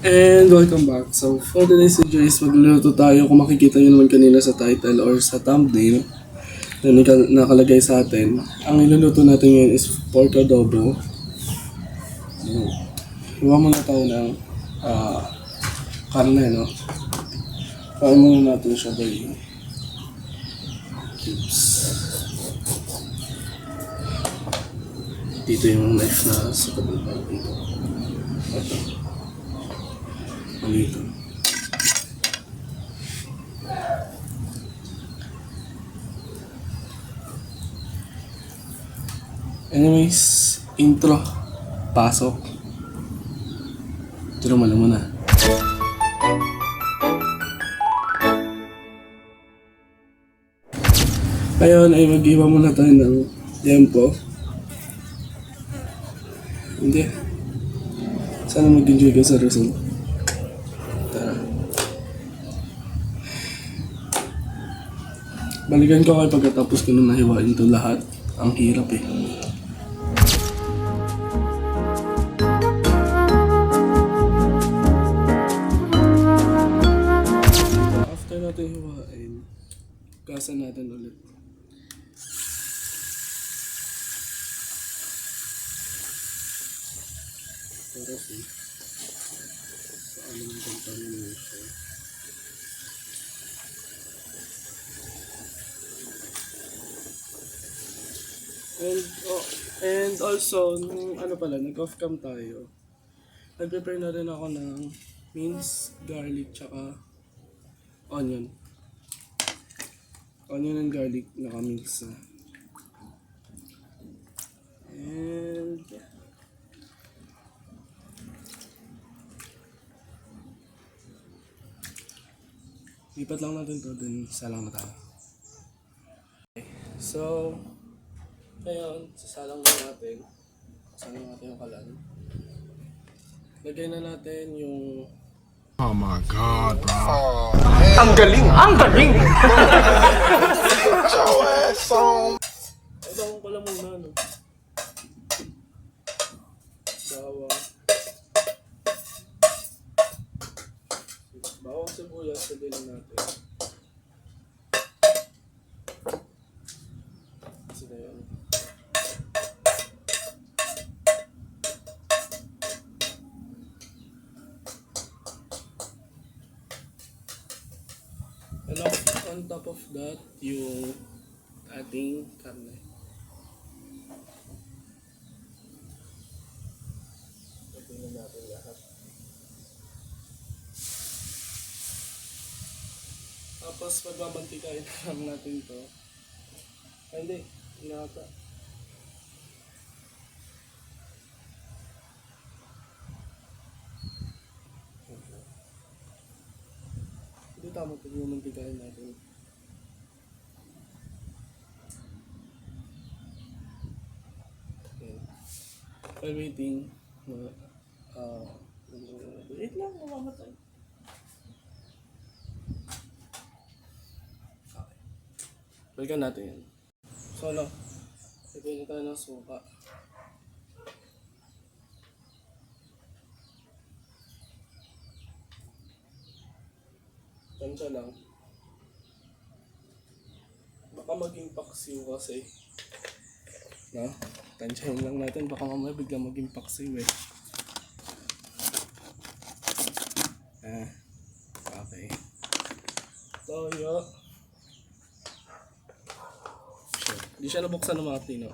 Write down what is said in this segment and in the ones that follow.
And welcome back. So, for today's video is magluluto tayo. Kung makikita nyo naman kanina sa title or sa thumbnail na nakalagay sa atin, ang niluluto natin ngayon is pork adobo. Hiwa muna tayo ng karne, no? Kain muna natin siya by cubes. Dito yung knife na sa kabang dito. Ito. Dito. Anyways, intro. Pasok. Turo mo na. Ngayon ay mag-iwa muna tayo ng tempo. Hindi. Sana mag-enjoy ka sa result. Tara. Balikan ko kayo pagkatapos ko na nahiwain ito lahat. Ang hirap eh. After natin hiwain, gasan natin ulit. Para sa anong contamination. And also, nung ano pala, nag-off cam tayo. Nag-prepare na rin ako ng minced garlic tsaka onion. Onion and garlic naka-mix na. And yeah. Lipat lang natin to, then salang na tayo. Okay. So, ngayon, sasalang na natin. Sasalang natin yung kalan. Lagay na natin yung... Oh my God, bro. Ang galing! Ang galing! Bawang pala muna, no? Bawang. Bawang sibuyas, lagay na natin. Kasi na yan. And on top of that, yung ating karne. Lagyan na natin lahat. Tapos magbabantikain lang natin to. Ay, hindi. Inata. Hindi tama pag mamantikain natin. Okay. While waiting, wait lang, mamamatay. Okay. Balikan natin yan. So, ano? Lagyan na tayo ng suka. Tansya lang. Baka maging paksiw kasi. No? Tansyahin lang natin. Baka mamaya biglang maging paksiw eh. Okay. Toyo. Shit. Hindi siya nabuksan ng mga tino.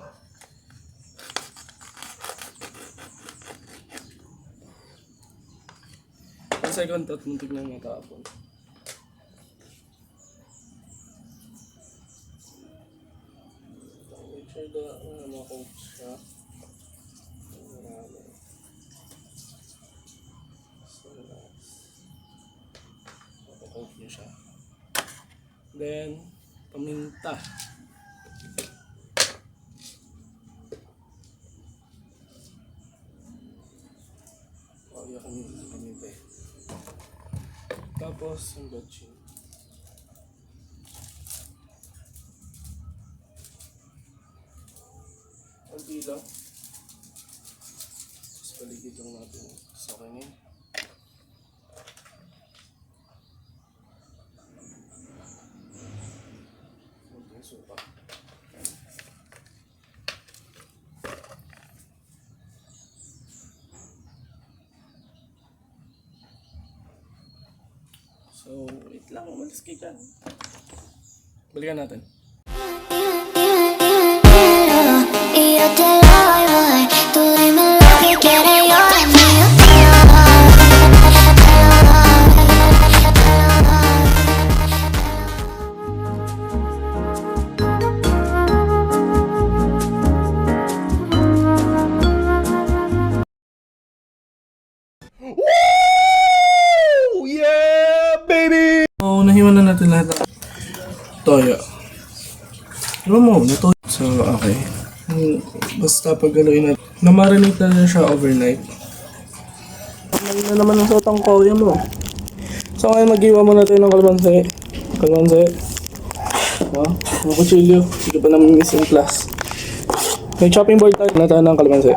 Ang second thought, muntik na yung matapon. Make sure na ma-coat siya. Marami. So, ma-coat niyo siya. Then, paminta. Iyak ang paminta eh. Tapos, ang batching. Kunti lang. Tapos paligid lang natin. So, okay na yun. So, wait lang. Umalis ka dyan. Balikan natin. Y yo te doy, voy. Tú dime lo que quieres, yo te mío. Woo! Yeah, baby! So, nahiwan na natin lahat ng toyo. Ano mo, nato. So, okay. Basta paggaluin natin. Namarinate na siya overnight. Mali na naman ang suot ang koya mo. So, ngayon mag-iwa muna tayo ng kalamansi. Kalamansi. Mga kutsilyo. Sige pa namin miss in class. May chopping board tayo na tayo ng kalamansi.